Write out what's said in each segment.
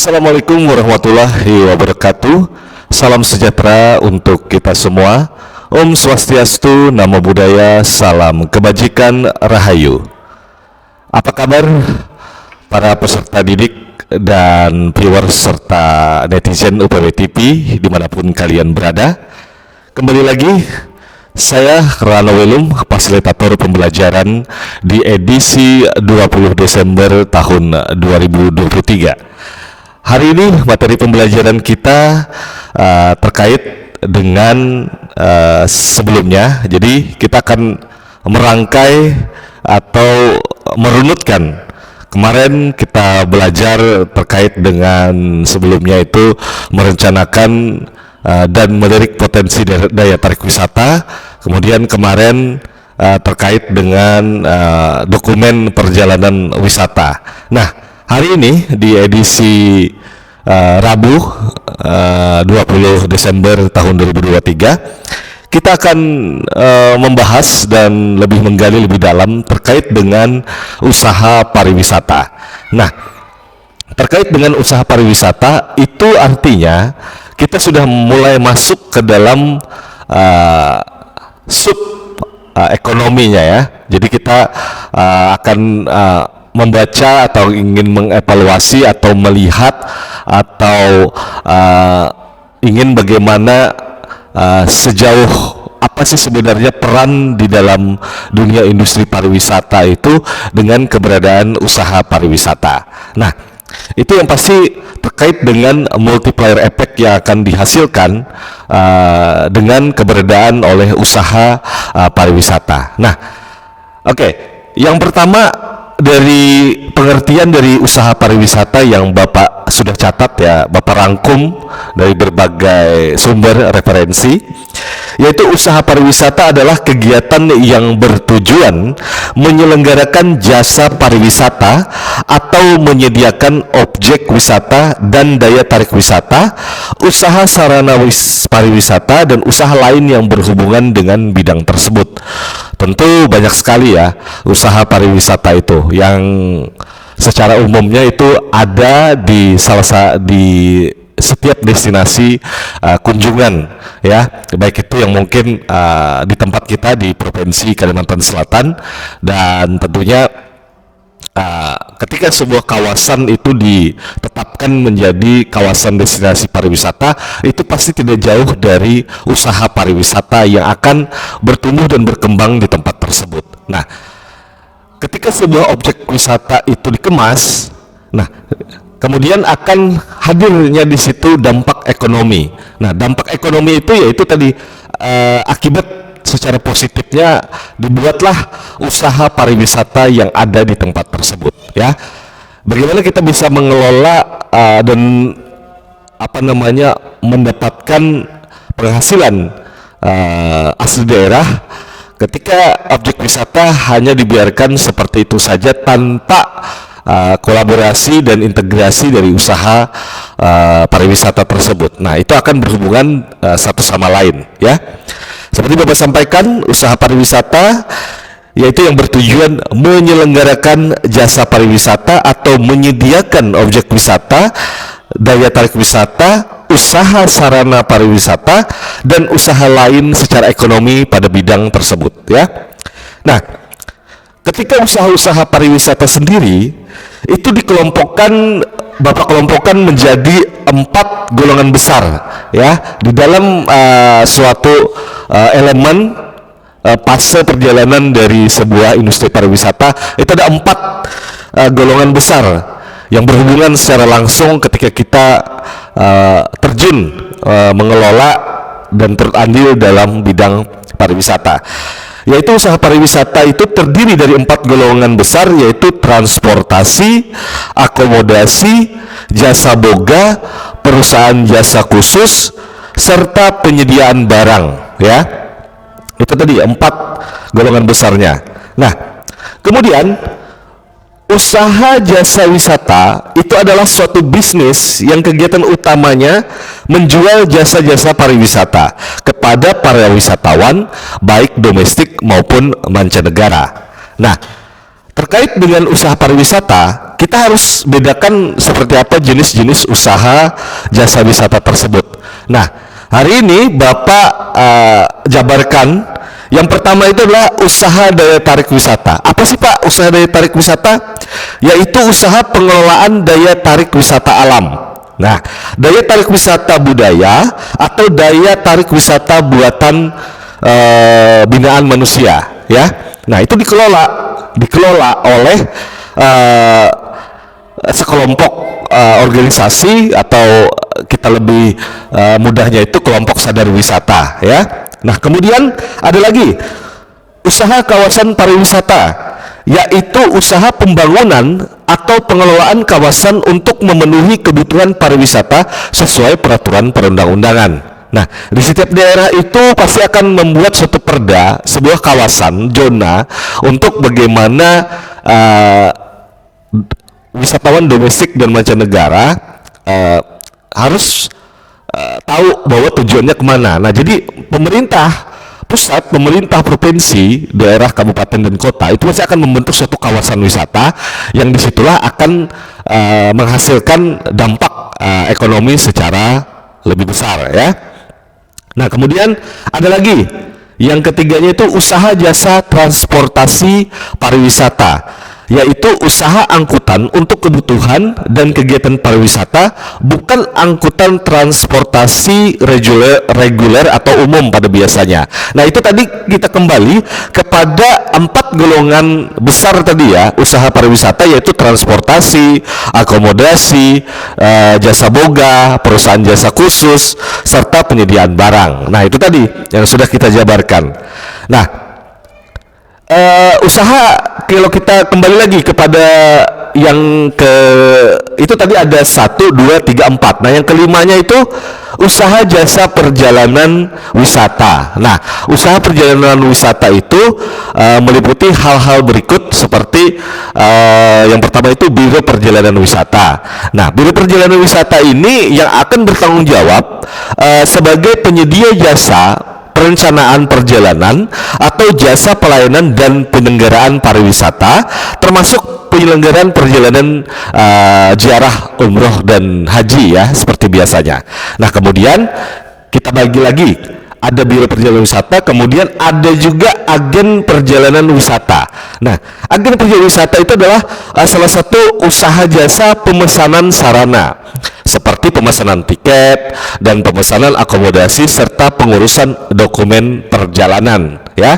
Assalamualaikum warahmatullahi wabarakatuh. Salam sejahtera untuk kita semua. Om Swastiastu, Namo Buddhaya, salam kebajikan, rahayu. Apa kabar para peserta didik dan viewers serta netizen UPW TV dimanapun kalian berada? Kembali lagi, saya Rano Welum, fasilitator pembelajaran di edisi 20 Desember tahun 2023. Hari ini materi pembelajaran kita terkait dengan sebelumnya. Jadi kita akan merangkai atau merunutkan. Kemarin kita belajar terkait dengan sebelumnya itu merencanakan dan melirik potensi daya tarik wisata. Kemudian kemarin terkait dengan dokumen perjalanan wisata. Nah, hari ini di edisi Rabu 20 Desember tahun 2023 kita akan membahas dan lebih menggali lebih dalam terkait dengan usaha pariwisata. Nah, terkait dengan usaha pariwisata itu artinya kita sudah mulai masuk ke dalam sub ekonominya ya. Jadi kita akan membaca atau ingin mengevaluasi atau melihat atau ingin bagaimana sejauh apa sih sebenarnya peran di dalam dunia industri pariwisata itu dengan keberadaan usaha pariwisata. Nah, itu yang pasti terkait dengan multiplier effect yang akan dihasilkan dengan keberadaan oleh usaha pariwisata. Nah, oke, yang pertama dari pengertian dari usaha pariwisata yang Bapak sudah catat ya, Bapak rangkum dari berbagai sumber referensi, yaitu usaha pariwisata adalah kegiatan yang bertujuan menyelenggarakan jasa pariwisata atau menyediakan objek wisata dan daya tarik wisata, usaha sarana pariwisata, dan usaha lain yang berhubungan dengan bidang tersebut. Tentu banyak sekali ya usaha pariwisata itu yang secara umumnya itu ada di setiap destinasi kunjungan ya, baik itu yang mungkin di tempat kita di Provinsi Kalimantan Selatan, dan tentunya ketika sebuah kawasan itu ditetapkan menjadi kawasan destinasi pariwisata, itu pasti tidak jauh dari usaha pariwisata yang akan bertumbuh dan berkembang di tempat tersebut. Nah, ketika sebuah objek wisata itu dikemas, nah kemudian akan hadirnya di situ dampak ekonomi. Nah, dampak ekonomi itu yaitu tadi akibat secara positifnya dibuatlah usaha pariwisata yang ada di tempat tersebut ya. Bagaimana kita bisa mengelola dan mendapatkan penghasilan asli daerah ketika objek wisata hanya dibiarkan seperti itu saja tanpa kolaborasi dan integrasi dari usaha pariwisata tersebut. Nah, itu akan berhubungan satu sama lain ya. Seperti Bapak sampaikan, usaha pariwisata yaitu yang bertujuan menyelenggarakan jasa pariwisata atau menyediakan objek wisata, daya tarik wisata, usaha sarana pariwisata, dan usaha lain secara ekonomi pada bidang tersebut ya. Nah, ketika usaha-usaha pariwisata sendiri itu dikelompokkan, Bapak kelompokkan menjadi 4 golongan besar ya di dalam suatu elemen fase perjalanan dari sebuah industri pariwisata. Itu ada 4 golongan besar yang berhubungan secara langsung ketika kita terjun mengelola dan terandil dalam bidang pariwisata. Yaitu usaha pariwisata itu terdiri dari 4 golongan besar, yaitu transportasi, akomodasi, jasa boga, perusahaan jasa khusus, serta penyediaan barang ya. Itu tadi 4 golongan besarnya. Nah, kemudian usaha jasa wisata itu adalah suatu bisnis yang kegiatan utamanya menjual jasa-jasa pariwisata kepada para wisatawan baik domestik maupun mancanegara. Nah, terkait dengan usaha pariwisata, kita harus bedakan seperti apa jenis-jenis usaha jasa wisata tersebut. Nah, hari ini Bapak jabarkan yang pertama itu adalah usaha daya tarik wisata. Apa sih Pak usaha daya tarik wisata? Yaitu usaha pengelolaan daya tarik wisata alam. Nah, daya tarik wisata budaya atau daya tarik wisata buatan binaan manusia, ya. Nah, itu dikelola oleh sekelompok organisasi atau kita lebih mudahnya itu kelompok sadar wisata, ya. Nah, kemudian ada lagi usaha kawasan pariwisata, yaitu usaha pembangunan atau pengelolaan kawasan untuk memenuhi kebutuhan pariwisata sesuai peraturan perundang-undangan. Nah, di setiap daerah itu pasti akan membuat suatu perda, sebuah kawasan, zona untuk bagaimana wisatawan domestik dan mancanegara harus tahu bahwa tujuannya kemana. Nah, jadi pemerintah pusat, pemerintah provinsi, daerah, kabupaten dan kota itu pasti akan membentuk suatu kawasan wisata yang disitulah akan menghasilkan dampak ekonomi secara lebih besar, ya. Nah, kemudian ada lagi yang ketiganya itu usaha jasa transportasi pariwisata, yaitu usaha angkutan untuk kebutuhan dan kegiatan pariwisata, bukan angkutan transportasi reguler atau umum pada biasanya. Nah, itu tadi kita kembali kepada 4 golongan besar tadi, ya, usaha pariwisata, yaitu transportasi, akomodasi, jasa boga, perusahaan jasa khusus, serta penyediaan barang. Nah, itu tadi yang sudah kita jabarkan. Nah, usaha, kalau kita kembali lagi kepada yang itu tadi ada 1, 2, 3, 4. Nah, yang kelimanya itu usaha jasa perjalanan wisata. Nah, usaha perjalanan wisata itu meliputi hal-hal berikut seperti yang pertama itu biro perjalanan wisata. Nah, biro perjalanan wisata ini yang akan bertanggung jawab sebagai penyedia jasa perencanaan perjalanan atau jasa pelayanan dan penyelenggaraan pariwisata, termasuk penyelenggaraan perjalanan ziarah, umroh dan haji, ya, seperti biasanya. Nah, kemudian kita bagi lagi, ada biro perjalanan wisata, kemudian ada juga agen perjalanan wisata. Nah, agen perjalanan wisata itu adalah salah satu usaha jasa pemesanan sarana seperti pemesanan tiket dan pemesanan akomodasi serta pengurusan dokumen perjalanan, ya.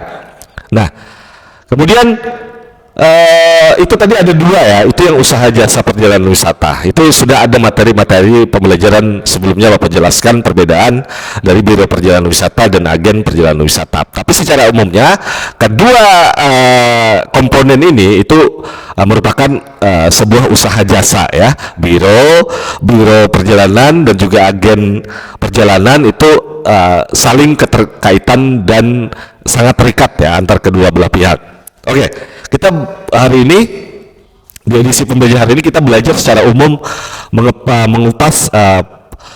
Nah, kemudian itu tadi ada 2, ya, itu yang usaha jasa perjalanan wisata. Itu sudah ada materi-materi pembelajaran sebelumnya Bapak jelaskan perbedaan dari biro perjalanan wisata dan agen perjalanan wisata. Tapi secara umumnya kedua komponen ini itu merupakan sebuah usaha jasa, ya. Biro perjalanan dan juga agen perjalanan itu saling keterkaitan dan sangat terikat, ya, antar kedua belah pihak. Oke, kita hari ini di edisi pembelajaran hari ini kita belajar secara umum mengupas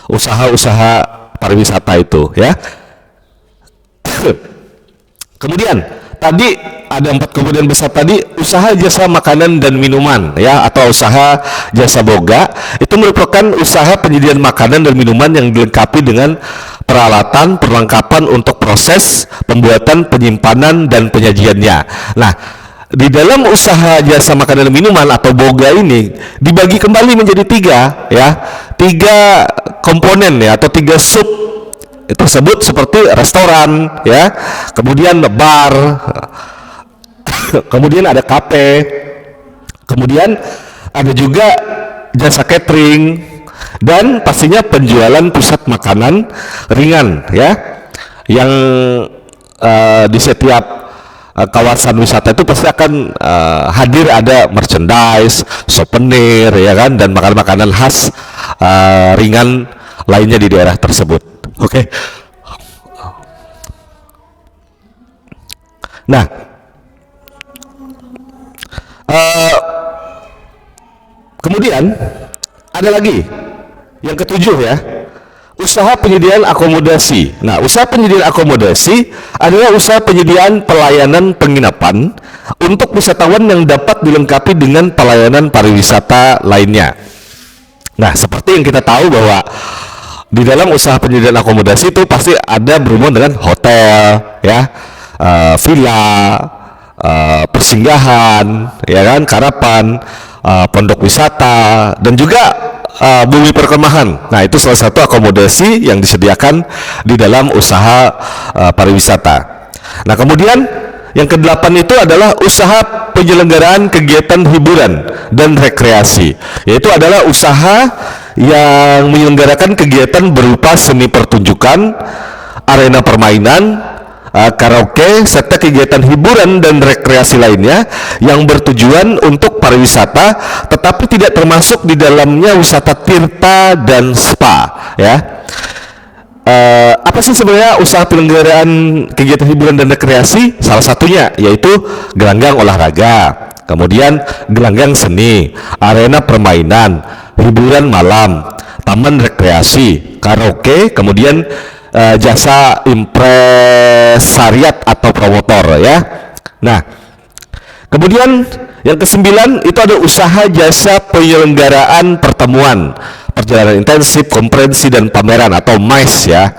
usaha-usaha pariwisata itu, ya. Kemudian tadi ada 4 komponen besar tadi, usaha jasa makanan dan minuman, ya, atau usaha jasa boga. Itu merupakan usaha penyediaan makanan dan minuman yang dilengkapi dengan peralatan, perlengkapan untuk proses pembuatan, penyimpanan dan penyajiannya. Nah, di dalam usaha jasa makanan dan minuman atau boga ini dibagi kembali menjadi 3, ya, 3 komponen, ya, atau 3 sub tersebut, seperti restoran, ya, kemudian bar, kemudian ada kafe, kemudian ada juga jasa catering, dan pastinya penjualan pusat makanan ringan, ya, yang di setiap kawasan wisata itu pasti akan hadir ada merchandise, souvenir, ya kan, dan makanan-makanan khas ringan lainnya di daerah tersebut. Oke. Nah, kemudian ada lagi yang ke-7, ya, usaha penyediaan akomodasi. Nah, usaha penyediaan akomodasi adalah usaha penyediaan pelayanan penginapan untuk wisatawan yang dapat dilengkapi dengan pelayanan pariwisata lainnya. Nah, seperti yang kita tahu bahwa di dalam usaha penyediaan akomodasi itu pasti ada berhubungan dengan hotel, ya, villa, persinggahan, ya kan, karapan, pondok wisata, dan juga bumi perkemahan. Nah, itu salah satu akomodasi yang disediakan di dalam usaha pariwisata. Nah, kemudian yang kedelapan itu adalah usaha penyelenggaraan kegiatan hiburan dan rekreasi, yaitu adalah usaha yang menyelenggarakan kegiatan berupa seni pertunjukan, arena permainan, karaoke, serta kegiatan hiburan dan rekreasi lainnya yang bertujuan untuk pariwisata, tetapi tidak termasuk di dalamnya wisata tirta dan spa, ya. Apa sih sebenarnya usaha penyelenggaraan kegiatan hiburan dan rekreasi? Salah satunya yaitu gelanggang olahraga, kemudian gelanggang seni, arena permainan, hiburan malam, taman rekreasi, karaoke, kemudian jasa impresariat atau promotor, ya. Nah, kemudian yang kesembilan itu ada usaha jasa penyelenggaraan pertemuan, perjalanan intensif, konferensi, dan pameran atau MICE, ya.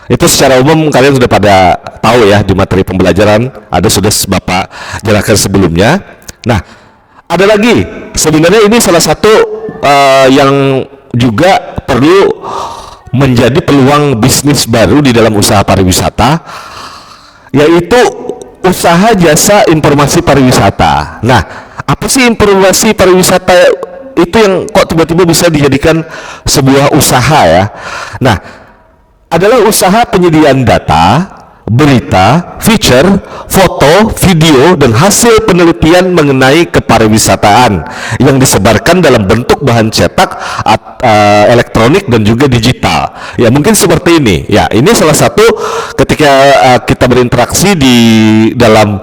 Itu secara umum kalian sudah pada tahu ya, di materi pembelajaran ada sudah Bapak jelaskan sebelumnya. Nah, ada lagi sebenarnya ini salah satu yang juga perlu menjadi peluang bisnis baru di dalam usaha pariwisata, yaitu usaha jasa informasi pariwisata. Nah, apa sih informasi pariwisata itu yang kok tiba-tiba bisa dijadikan sebuah usaha, ya? Nah, adalah usaha penyediaan data, berita, feature, foto, video, dan hasil penelitian mengenai kepariwisataan yang disebarkan dalam bentuk bahan cetak, elektronik, dan juga digital. Ya, mungkin seperti ini. Ya, ini salah satu ketika kita berinteraksi di dalam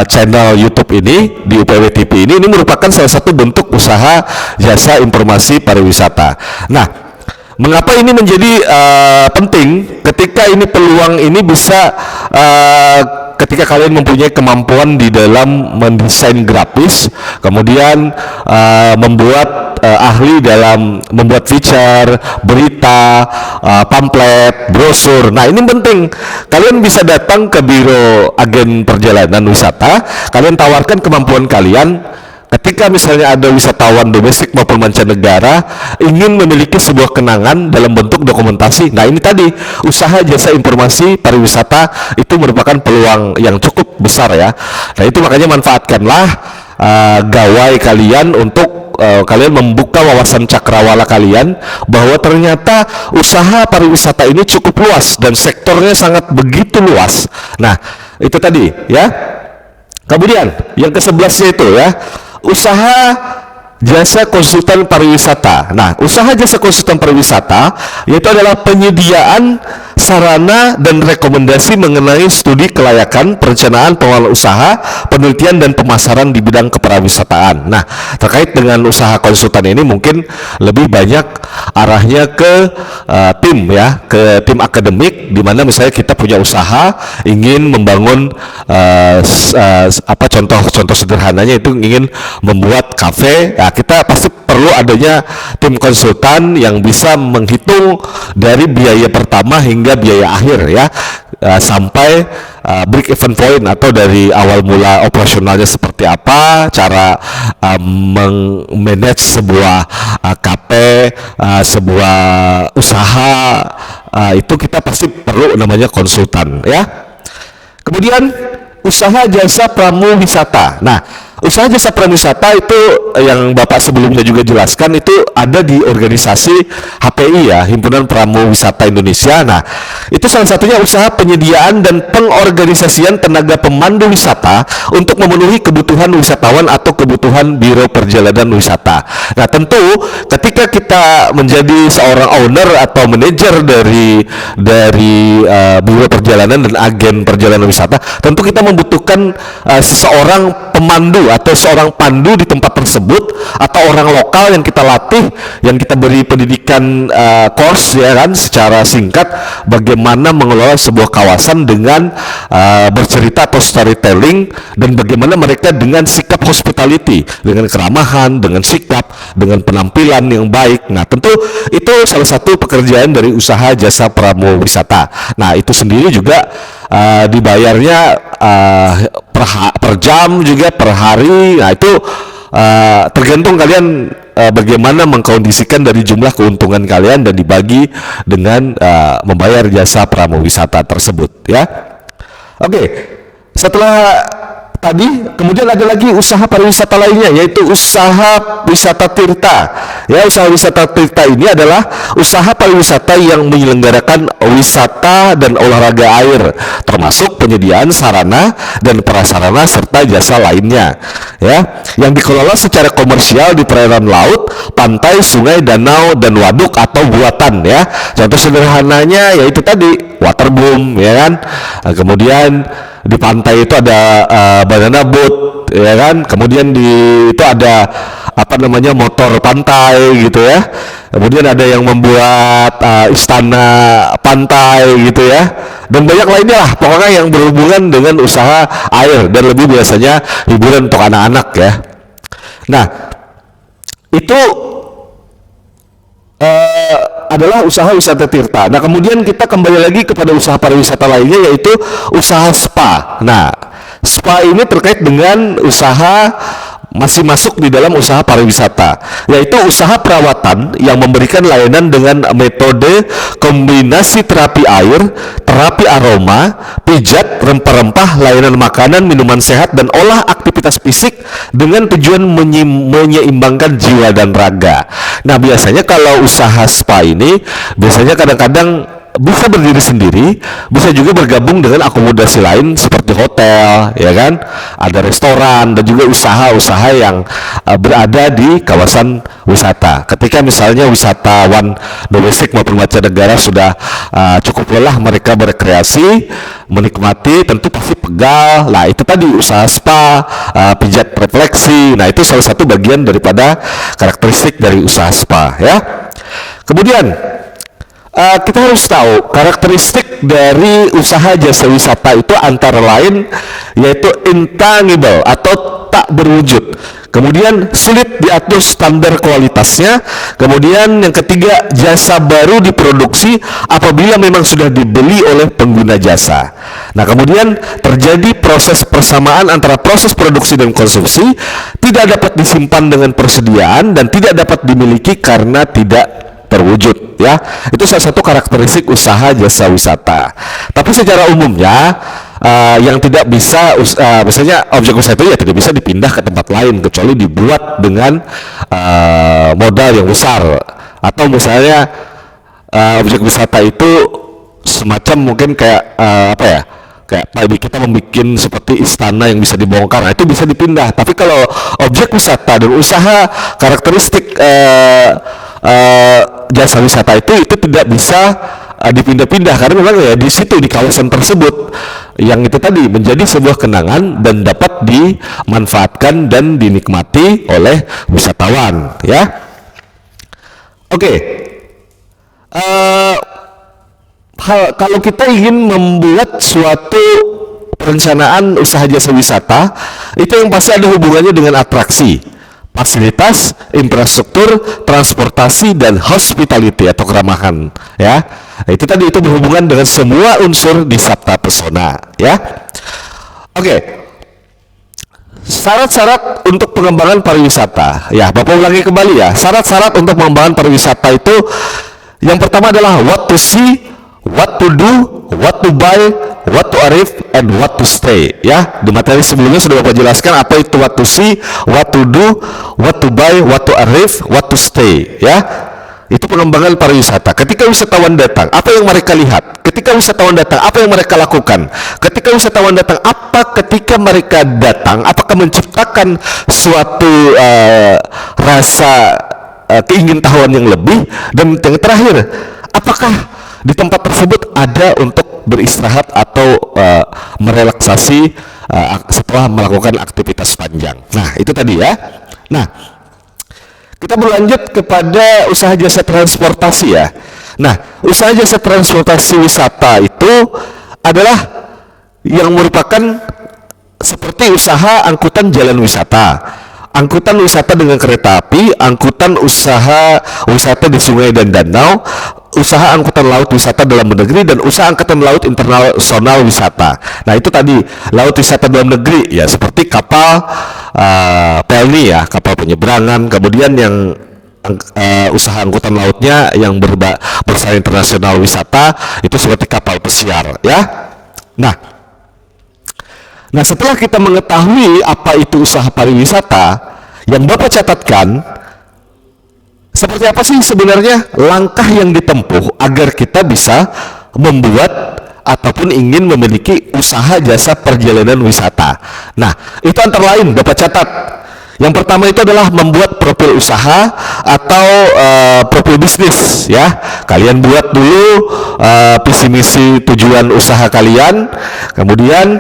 channel YouTube ini, di UPW TV ini merupakan salah satu bentuk usaha jasa informasi pariwisata. Nah, mengapa ini menjadi penting? Ketika ini peluang ini bisa ketika kalian mempunyai kemampuan di dalam mendesain grafis, kemudian membuat ahli dalam membuat feature, berita, pamflet, brosur. Nah, ini penting. Kalian bisa datang ke biro agen perjalanan wisata, kalian tawarkan kemampuan kalian. Ketika misalnya ada wisatawan domestik maupun mancanegara ingin memiliki sebuah kenangan dalam bentuk dokumentasi, nah ini tadi usaha jasa informasi pariwisata itu merupakan peluang yang cukup besar, ya. Nah, itu makanya manfaatkanlah gawai kalian untuk kalian membuka wawasan cakrawala kalian bahwa ternyata usaha pariwisata ini cukup luas dan sektornya sangat begitu luas. Nah, itu tadi, ya. Kemudian yang ke-11 itu, ya, usaha jasa konsultan pariwisata. Nah, usaha jasa konsultan pariwisata yaitu adalah penyediaan sarana dan rekomendasi mengenai studi kelayakan, perencanaan pengelolaan usaha, penelitian, dan pemasaran di bidang kepariwisataan. Nah, terkait dengan usaha konsultan ini mungkin lebih banyak arahnya ke tim, ya, ke tim akademik, di mana misalnya kita punya usaha ingin membangun contoh sederhananya itu ingin membuat kafe. Nah, kita pasti perlu adanya tim konsultan yang bisa menghitung dari biaya pertama hingga biaya akhir, ya, sampai break even point atau dari awal mula operasionalnya seperti apa, cara manage sebuah kafe, sebuah usaha, itu kita pasti perlu namanya konsultan, ya. Kemudian usaha jasa pramuwisata. Nah, usaha jasa pramuwisata itu yang Bapak sebelumnya juga jelaskan itu ada di organisasi HPI, ya, Himpunan Pramuwisata Indonesia. Nah, itu salah satunya usaha penyediaan dan pengorganisasian tenaga pemandu wisata untuk memenuhi kebutuhan wisatawan atau kebutuhan biro perjalanan wisata. Nah, tentu ketika kita menjadi seorang owner atau manajer dari biro perjalanan dan agen perjalanan wisata, tentu kita membutuhkan seseorang pemandu atau seorang pandu di tempat tersebut, atau orang lokal yang kita latih, yang kita beri pendidikan course ya kan secara singkat bagaimana mengelola sebuah kawasan dengan bercerita atau storytelling, dan bagaimana mereka dengan sikap hospitality, dengan keramahan, dengan sikap, dengan penampilan yang baik. Nah, tentu itu salah satu pekerjaan dari usaha jasa pramu wisata. Nah, itu sendiri juga dibayarnya per jam, juga per hari. Nah, itu tergantung kalian bagaimana mengkondisikan dari jumlah keuntungan kalian dan dibagi dengan membayar jasa pramu wisata tersebut ya. Oke, setelah tadi kemudian ada lagi usaha pariwisata lainnya, yaitu usaha wisata tirta. Ya, usaha wisata tirta ini adalah usaha pariwisata yang menyelenggarakan wisata dan olahraga air, termasuk penyediaan sarana dan prasarana serta jasa lainnya ya, yang dikelola secara komersial di perairan laut, pantai, sungai, danau, dan waduk atau buatan ya. Contoh sederhananya yaitu tadi waterboom ya kan. Nah, kemudian di pantai itu ada banana boat ya kan, kemudian itu ada apa namanya motor pantai gitu ya, kemudian ada yang membuat istana pantai gitu ya, dan banyak lainnya lah pokoknya yang berhubungan dengan usaha air, dan lebih biasanya hiburan untuk anak-anak ya. Nah, itu adalah usaha wisata tirta. Nah, kemudian kita kembali lagi kepada usaha pariwisata lainnya, yaitu usaha spa. Nah, spa ini terkait dengan usaha, masih masuk di dalam usaha pariwisata, yaitu usaha perawatan yang memberikan layanan dengan metode kombinasi terapi air, terapi aroma, pijat, rempah-rempah, layanan makanan, minuman sehat, dan olah aktivitas fisik dengan tujuan menyeimbangkan jiwa dan raga. Nah, biasanya kalau usaha spa ini biasanya kadang-kadang bisa berdiri sendiri, bisa juga bergabung dengan akomodasi lain seperti hotel, ya kan? Ada restoran dan juga usaha-usaha yang berada di kawasan wisata. Ketika misalnya wisatawan domestik maupun mancanegara sudah cukup lelah mereka berekreasi, menikmati, tentu pasti pegal. Nah, itu tadi usaha spa, pijat refleksi. Nah, itu salah satu bagian daripada karakteristik dari usaha spa, ya. Kemudian kita harus tahu karakteristik dari usaha jasa wisata itu antara lain yaitu intangible atau tak berwujud, kemudian sulit diatur standar kualitasnya, kemudian yang ketiga jasa baru diproduksi apabila memang sudah dibeli oleh pengguna jasa. Nah, kemudian terjadi proses persamaan antara proses produksi dan konsumsi, tidak dapat disimpan dengan persediaan, dan tidak dapat dimiliki karena tidak terwujud ya. Itu salah satu karakteristik usaha jasa wisata. Tapi secara umumnya yang tidak bisa misalnya objek wisata itu ya tidak bisa dipindah ke tempat lain kecuali dibuat dengan modal yang besar, atau misalnya objek wisata itu semacam mungkin kayak apa ya, kayak kita membuat seperti istana yang bisa dibongkar, nah itu bisa dipindah. Tapi kalau objek wisata dan usaha karakteristik jasa wisata itu tidak bisa dipindah-pindah, karena memang ya di situ, di kawasan tersebut yang itu tadi menjadi sebuah kenangan dan dapat dimanfaatkan dan dinikmati oleh wisatawan ya. Oke. Kalau kita ingin membuat suatu perencanaan usaha jasa wisata, itu yang pasti ada hubungannya dengan atraksi, fasilitas, infrastruktur, transportasi, dan hospitality atau keramahan ya. Nah, itu tadi, itu berhubungan dengan semua unsur di Sabta Pesona ya. Oke. Syarat-syarat untuk pengembangan pariwisata ya, Bapak ulangi kembali ya. Syarat-syarat untuk pengembangan pariwisata itu yang pertama adalah what to see, what to do, what to buy, what to arrive, and what to stay ya. Di materi sebelumnya sudah Bapak jelaskan apa itu what to see, what to do, what to buy, what to arrive, what to stay ya. Itu pengembangan pariwisata. Ketika wisatawan datang, apa yang mereka lihat? Ketika wisatawan datang, apa yang mereka lakukan? Ketika wisatawan datang, ketika mereka datang, apakah menciptakan suatu rasa keingintahuan yang lebih? Dan yang terakhir, apakah di tempat tersebut ada untuk beristirahat atau merelaksasi setelah melakukan aktivitas panjang. Nah, itu tadi ya. Nah, kita berlanjut kepada usaha jasa transportasi ya. Nah, usaha jasa transportasi wisata itu adalah yang merupakan seperti usaha angkutan jalan wisata, angkutan wisata dengan kereta api, angkutan usaha wisata di sungai dan danau, usaha angkutan laut wisata dalam negeri, dan usaha angkutan laut internasional wisata. Nah, itu tadi laut wisata dalam negeri ya, seperti kapal pelni ya, kapal penyeberangan. Kemudian yang usaha angkutan lautnya yang bersifat internasional wisata itu seperti kapal pesiar ya. Nah, setelah kita mengetahui apa itu usaha pariwisata, yang Bapak catatkan seperti apa sih sebenarnya langkah yang ditempuh agar kita bisa membuat ataupun ingin memiliki usaha jasa perjalanan wisata. Nah, itu antara lain Bapak catat. Yang pertama itu adalah membuat profil usaha atau profil bisnis ya. Kalian buat dulu visi misi tujuan usaha kalian, kemudian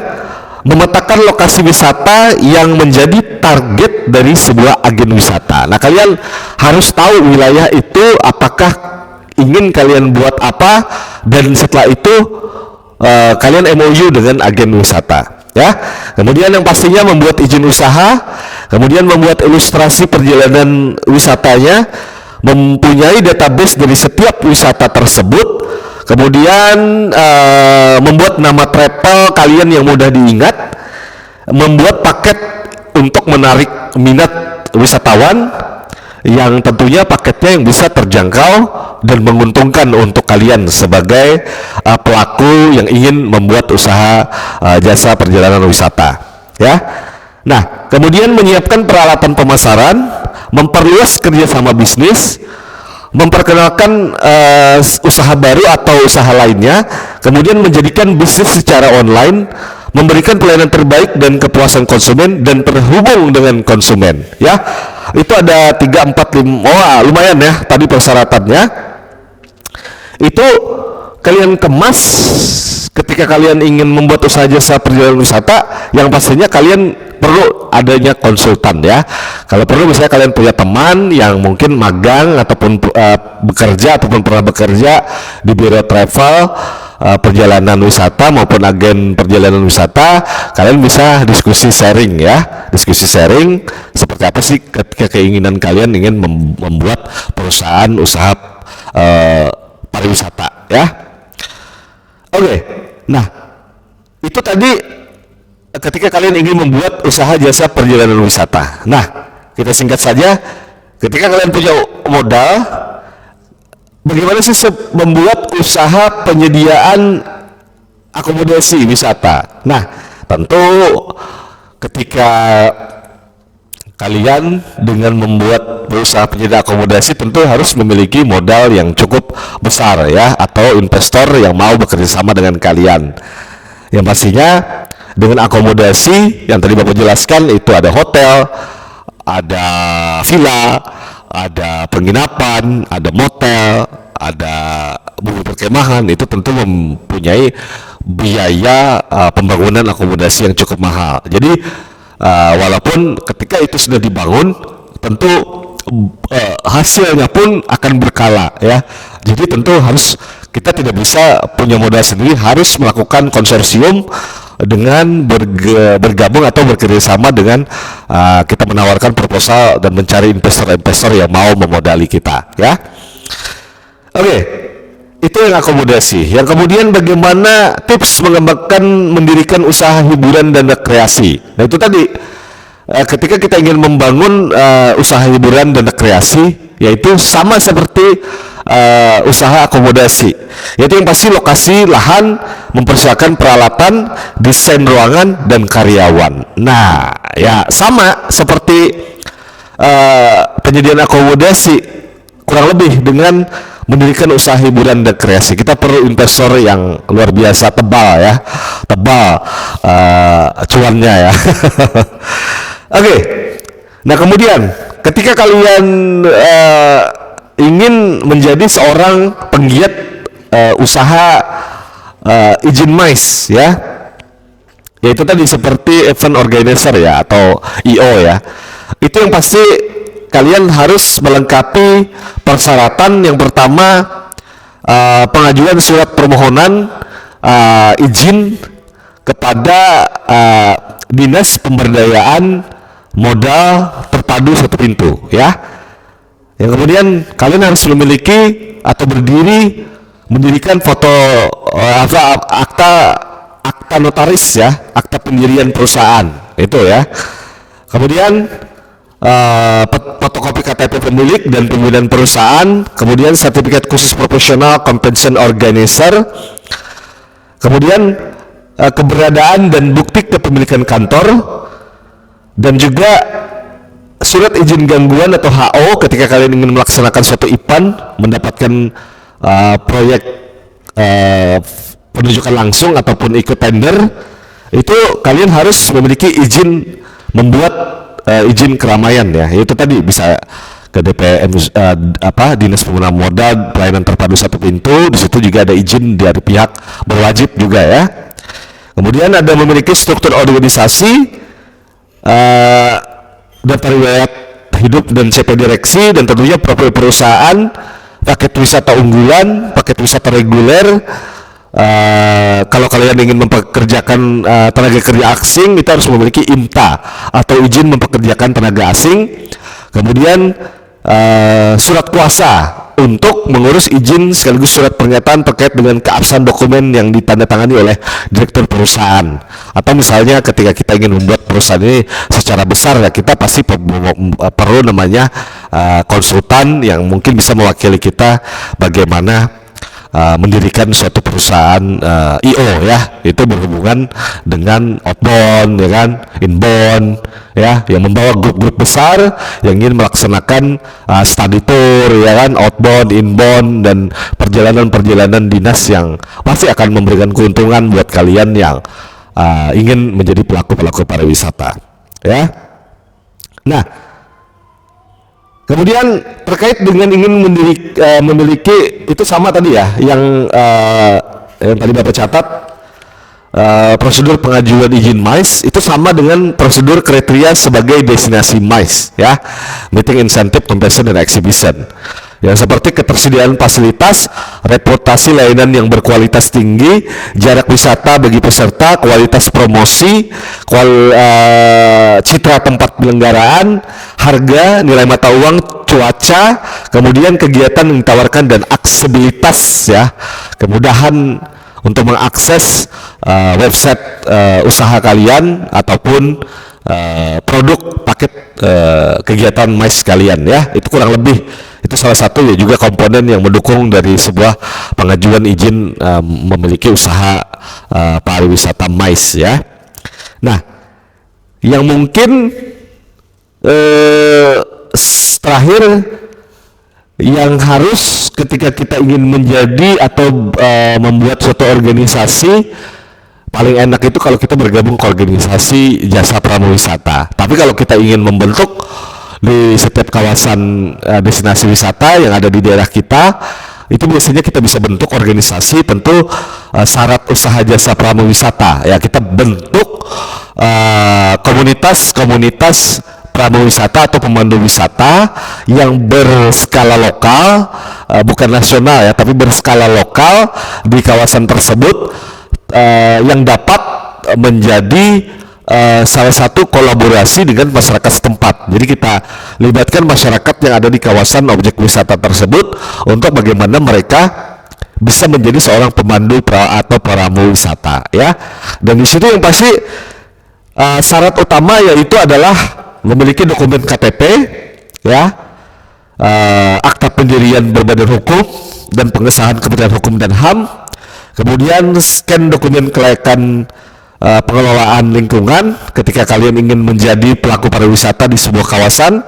memetakan lokasi wisata yang menjadi target dari sebuah agen wisata. Nah, kalian harus tahu wilayah itu apakah ingin kalian buat apa, dan setelah itu kalian MOU dengan agen wisata ya. Kemudian yang pastinya membuat izin usaha, kemudian membuat ilustrasi perjalanan wisatanya, mempunyai database dari setiap wisata tersebut, kemudian membuat nama travel kalian yang mudah diingat, membuat paket untuk menarik minat wisatawan yang tentunya paketnya yang bisa terjangkau dan menguntungkan untuk kalian sebagai pelaku yang ingin membuat usaha jasa perjalanan wisata ya. Nah, kemudian menyiapkan peralatan pemasaran, memperluas kerjasama bisnis, memperkenalkan usaha baru atau usaha lainnya, kemudian menjadikan bisnis secara online, memberikan pelayanan terbaik dan kepuasan konsumen, dan terhubung dengan konsumen ya. Itu ada 3, 4, 5, lumayan ya tadi persyaratannya. Itu kalian kemas ketika kalian ingin membuat usaha jasa perjalanan wisata, yang pastinya kalian perlu adanya konsultan ya. Kalau perlu misalnya kalian punya teman yang mungkin magang ataupun bekerja ataupun pernah bekerja di biro travel perjalanan wisata maupun agen perjalanan wisata, kalian bisa diskusi sharing ya, diskusi sharing seperti apa sih ketika keinginan kalian ingin membuat perusahaan usaha pariwisata ya. Oke, nah itu tadi ketika kalian ingin membuat usaha jasa perjalanan wisata. Nah, kita singkat saja, ketika kalian punya modal, bagaimana sih membuat usaha penyediaan akomodasi wisata? Nah, tentu ketika kalian dengan membuat usaha penyedia akomodasi tentu harus memiliki modal yang cukup besar ya, atau investor yang mau bekerja sama dengan kalian. Yang pastinya dengan akomodasi yang tadi Bapak jelaskan, itu ada hotel, ada villa, ada penginapan, ada motel, ada bumi perkemahan, itu tentu mempunyai biaya pembangunan akomodasi yang cukup mahal. Jadi walaupun ketika itu sudah dibangun, tentu hasilnya pun akan berkala ya. Jadi tentu harus, kita tidak bisa punya modal sendiri, harus melakukan konsorsium dengan bergabung atau bekerjasama dengan kita menawarkan proposal dan mencari investor-investor yang mau memodali kita ya. Oke, itu yang akomodasi. Yang kemudian bagaimana tips mendirikan usaha hiburan dan rekreasi. Nah, itu tadi ketika kita ingin membangun usaha hiburan dan rekreasi, yaitu sama seperti usaha akomodasi, yaitu yang pasti lokasi, lahan, mempersiapkan peralatan, desain ruangan, dan karyawan. Nah, ya sama seperti penyediaan akomodasi, kurang lebih dengan mendirikan usaha hiburan dan rekreasi. Kita perlu investor yang luar biasa tebal ya, tebal cuannya ya. Oke, nah kemudian ketika kalian ingin menjadi seorang penggiat usaha izin MICE ya, yaitu tadi seperti event organizer ya atau IO ya. Itu yang pasti kalian harus melengkapi persyaratan. Yang pertama, pengajuan surat permohonan izin kepada Dinas Pemberdayaan Modal Terpadu Satu Pintu ya. Yang kemudian kalian harus memiliki atau mendirikan foto akta notaris ya, akta pendirian perusahaan itu ya. Kemudian fotokopi KTP pemilik dan pimpinan perusahaan, kemudian sertifikat khusus profesional compensation organizer, kemudian keberadaan dan bukti kepemilikan kantor, dan juga surat izin gangguan atau HO ketika kalian ingin melaksanakan suatu IPAN, mendapatkan proyek penunjukan langsung ataupun ikut tender, itu kalian harus memiliki izin membuat izin keramaian ya. Itu tadi bisa ke DPM Dinas Pemberdayaan Modal Pelayanan Terpadu Satu Pintu. Di situ juga ada izin dari pihak berwajib juga ya. Kemudian ada memiliki struktur organisasi, daftar riwayat hidup dan CP direksi, dan tentunya profil perusahaan, paket wisata unggulan, paket wisata reguler. Kalau kalian ingin mempekerjakan tenaga kerja asing, itu harus memiliki IMTA atau izin mempekerjakan tenaga asing. Kemudian surat kuasa untuk mengurus izin sekaligus surat pernyataan terkait dengan keabsahan dokumen yang ditandatangani oleh direktur perusahaan. Atau misalnya ketika kita ingin membuat perusahaan ini secara besar ya, kita pasti perlu namanya konsultan yang mungkin bisa mewakili kita bagaimana mendirikan suatu perusahaan IO ya. Itu berhubungan dengan outbound ya kan, inbound ya, yang membawa grup-grup besar yang ingin melaksanakan study tour ya kan, outbound, inbound, dan perjalanan-perjalanan dinas yang pasti akan memberikan keuntungan buat kalian yang ingin menjadi pelaku-pelaku pariwisata ya. Nah, kemudian terkait dengan ingin memiliki itu sama tadi ya, yang tadi Bapak catat, prosedur pengajuan izin MICE itu sama dengan prosedur kriteria sebagai destinasi MICE ya, meeting incentive, compensation, dan exhibition. Yang seperti ketersediaan fasilitas, reputasi layanan yang berkualitas tinggi, jarak wisata bagi peserta, kualitas promosi, citra tempat penyelenggaraan, harga, nilai mata uang, cuaca, kemudian kegiatan yang ditawarkan, dan aksesibilitas ya, kemudahan untuk mengakses website usaha kalian ataupun produk paket kegiatan MICE kalian ya. Itu kurang lebih itu salah satu ya juga komponen yang mendukung dari sebuah pengajuan izin memiliki usaha pariwisata MICE ya. Nah, yang mungkin terakhir yang harus ketika kita ingin menjadi atau membuat suatu organisasi, paling enak itu kalau kita bergabung ke organisasi jasa pramuwisata. Tapi kalau kita ingin membentuk di setiap kawasan destinasi wisata yang ada di daerah kita, itu biasanya kita bisa bentuk organisasi. Tentu syarat usaha jasa pramuwisata ya, kita bentuk komunitas pramuwisata atau pemandu wisata yang berskala lokal, bukan nasional ya, tapi berskala lokal di kawasan tersebut, yang dapat menjadi salah satu kolaborasi dengan masyarakat setempat. Jadi kita libatkan masyarakat yang ada di kawasan objek wisata tersebut untuk bagaimana mereka bisa menjadi seorang pemandu atau pramu wisata ya. Dan di situ yang pasti syarat utama yaitu adalah memiliki dokumen KTP ya, akta pendirian berbadan hukum dan pengesahan Kementerian Hukum dan HAM, kemudian scan dokumen kelayakan pengelolaan lingkungan ketika kalian ingin menjadi pelaku pariwisata di sebuah kawasan,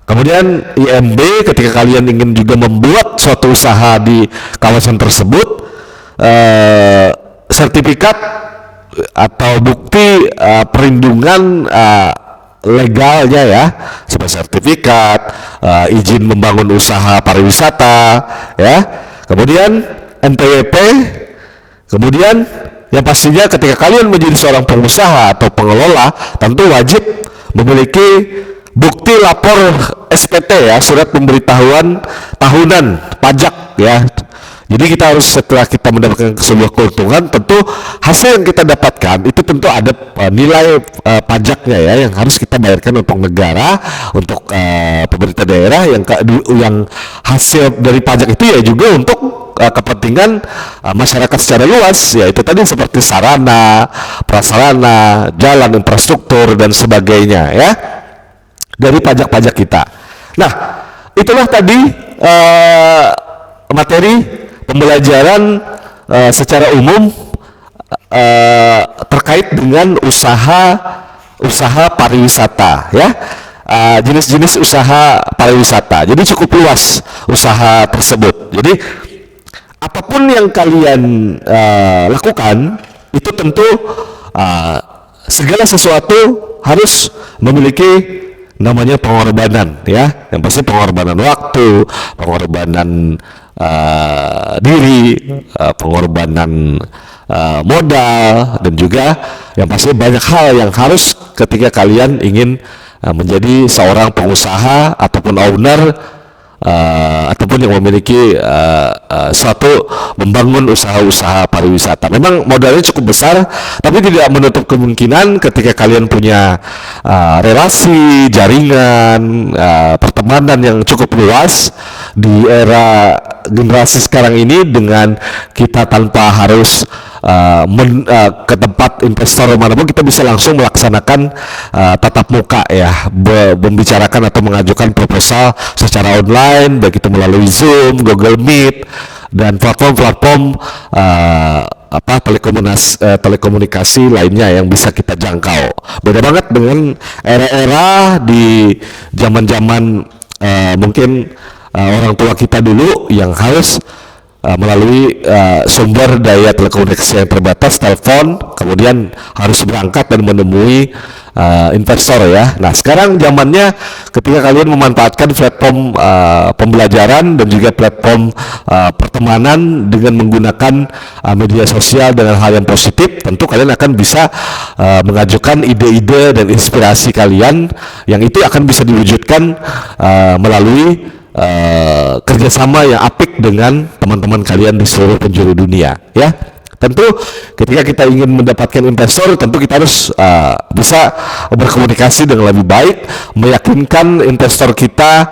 kemudian IMB ketika kalian ingin juga membuat suatu usaha di kawasan tersebut, sertifikat atau bukti perlindungan legalnya ya, seperti sertifikat izin membangun usaha pariwisata ya, kemudian NPWP, kemudian yang pastinya ketika kalian menjadi seorang pengusaha atau pengelola, tentu wajib memiliki bukti lapor SPT ya, surat pemberitahuan tahunan pajak ya. Jadi kita harus, setelah kita mendapatkan sebuah keuntungan, tentu hasil yang kita dapatkan itu tentu ada nilai pajaknya ya, yang harus kita bayarkan untuk negara, untuk pemerintah daerah, yang hasil dari pajak itu ya juga untuk kepentingan masyarakat secara luas, ya itu tadi seperti sarana, prasarana, jalan, infrastruktur dan sebagainya ya, dari pajak-pajak kita. Nah, itulah tadi materi pembelajaran secara umum terkait dengan usaha pariwisata ya, jenis-jenis usaha pariwisata. Jadi cukup luas usaha tersebut. Jadi apapun yang kalian lakukan itu tentu segala sesuatu harus memiliki namanya pengorbanan ya, yang pasti pengorbanan waktu, pengorbanan diri, pengorbanan modal, dan juga yang pasti banyak hal yang harus ketika kalian ingin menjadi seorang pengusaha ataupun owner ataupun yang memiliki suatu membangun usaha-usaha pariwisata. Memang modalnya cukup besar, tapi tidak menutup kemungkinan ketika kalian punya relasi, jaringan, pertemanan yang cukup luas di era generasi sekarang ini, dengan kita tanpa harus ke tempat investor manapun, kita bisa langsung melaksanakan tatap muka ya, membicarakan atau mengajukan proposal secara online, baik itu melalui Zoom, Google Meet, dan platform-platform telekomunikasi lainnya yang bisa kita jangkau. Beda banget dengan era-era di zaman-zaman mungkin orang tua kita dulu yang harus melalui sumber daya telekomunikasi yang terbatas, telepon, kemudian harus berangkat dan menemui investor ya. Nah, sekarang zamannya ketika kalian memanfaatkan platform pembelajaran dan juga platform pertemanan dengan menggunakan media sosial dengan hal yang positif, tentu kalian akan bisa mengajukan ide-ide dan inspirasi kalian, yang itu akan bisa diwujudkan melalui kerjasama yang apik dengan teman-teman kalian di seluruh penjuru dunia ya. Tentu ketika kita ingin mendapatkan investor, tentu kita harus bisa berkomunikasi dengan lebih baik, meyakinkan investor kita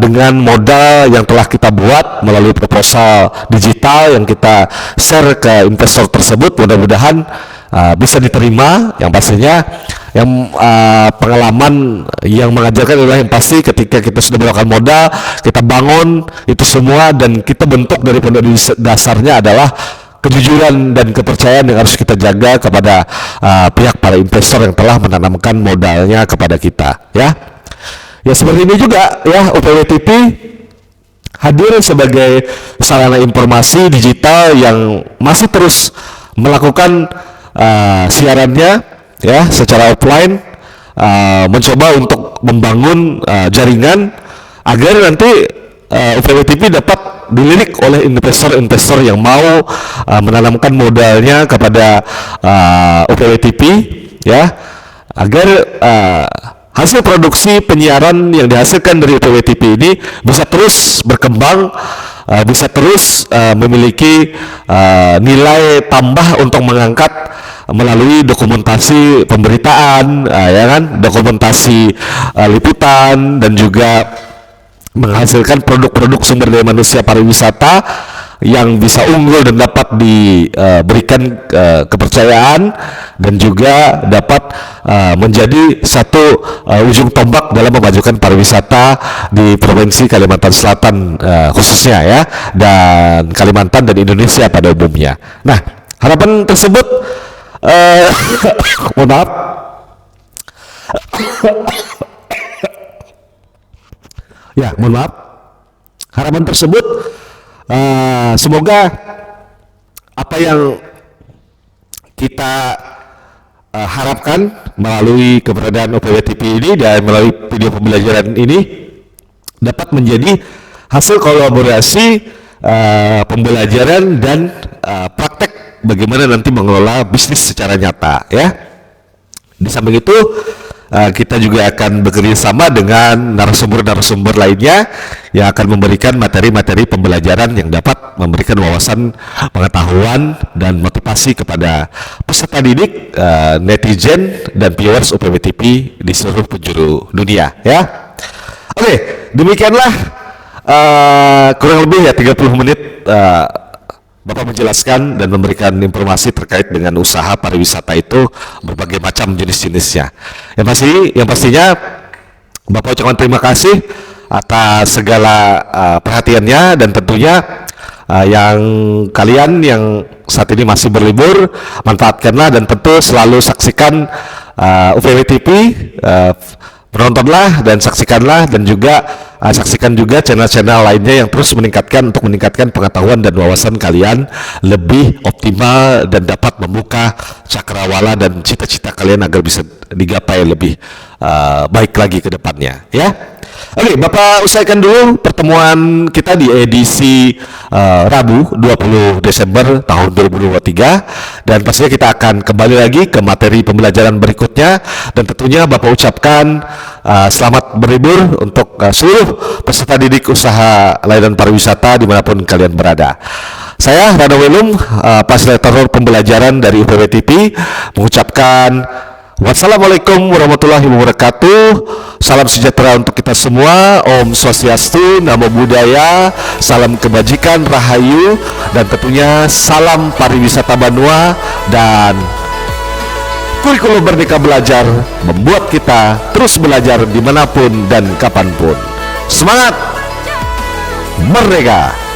dengan modal yang telah kita buat melalui proposal digital yang kita share ke investor tersebut. Mudah-mudahan bisa diterima. Yang pastinya yang pengalaman yang mengajarkan adalah yang pasti ketika kita sudah melakukan modal, kita bangun itu semua, dan kita bentuk dari fondasi dasarnya adalah kejujuran dan kepercayaan yang harus kita jaga kepada pihak para investor yang telah menanamkan modalnya kepada kita ya. Ya seperti ini juga ya, UPW TV hadir sebagai sarana informasi digital yang masih terus melakukan siarannya ya secara offline, mencoba untuk membangun jaringan agar nanti UPW TV dapat dilirik oleh investor-investor yang mau menanamkan modalnya kepada UPW TV ya, agar hasil produksi penyiaran yang dihasilkan dari UPW TV ini bisa terus berkembang, bisa terus memiliki nilai tambah untuk mengangkat melalui dokumentasi pemberitaan ya kan, dokumentasi liputan, dan juga menghasilkan produk-produk sumber daya manusia pariwisata yang bisa unggul dan dapat diberikan kepercayaan, dan juga dapat menjadi satu ujung tombak dalam memajukan pariwisata di Provinsi Kalimantan Selatan khususnya ya, dan Kalimantan dan Indonesia pada umumnya. Nah, harapan tersebut mohon maaf ya, mohon maaf. Harapan tersebut semoga apa yang kita harapkan melalui keberadaan UPW TV ini dan melalui video pembelajaran ini dapat menjadi hasil kolaborasi pembelajaran dan praktek bagaimana nanti mengelola bisnis secara nyata ya. Di samping itu kita juga akan bekerja sama dengan narasumber-narasumber lainnya yang akan memberikan materi-materi pembelajaran yang dapat memberikan wawasan pengetahuan dan motivasi kepada peserta didik, netizen dan viewers UPW TV di seluruh penjuru dunia ya. Oke, demikianlah kurang lebih ya 30 menit Bapak menjelaskan dan memberikan informasi terkait dengan usaha pariwisata itu berbagai macam jenis-jenisnya. Yang pastinya Bapak ucapkan terima kasih atas segala perhatiannya, dan tentunya yang kalian yang saat ini masih berlibur, manfaatkanlah dan tentu selalu saksikan UPW TV, penontonlah dan saksikanlah, dan juga saksikan juga channel-channel lainnya yang terus meningkatkan pengetahuan dan wawasan kalian lebih optimal dan dapat membuka cakrawala dan cita-cita kalian agar bisa digapai lebih baik lagi ke depannya ya. Oke, Bapak usaikan dulu pertemuan kita di edisi Rabu 20 Desember tahun 2023, dan pastinya kita akan kembali lagi ke materi pembelajaran berikutnya, dan tentunya Bapak ucapkan selamat berlibur untuk seluruh peserta didik usaha layanan pariwisata dimanapun kalian berada. Saya Rada Welum, fasilitator pembelajaran dari UPW TV, mengucapkan wassalamualaikum warahmatullahi wabarakatuh. Salam sejahtera untuk kita semua. Om Swastiastu, Namo Buddhaya, salam kebajikan, rahayu, dan tentunya salam pariwisata Banua. Dan kurikulum Merdeka Belajar membuat kita terus belajar dimanapun dan kapanpun. Semangat Merdeka!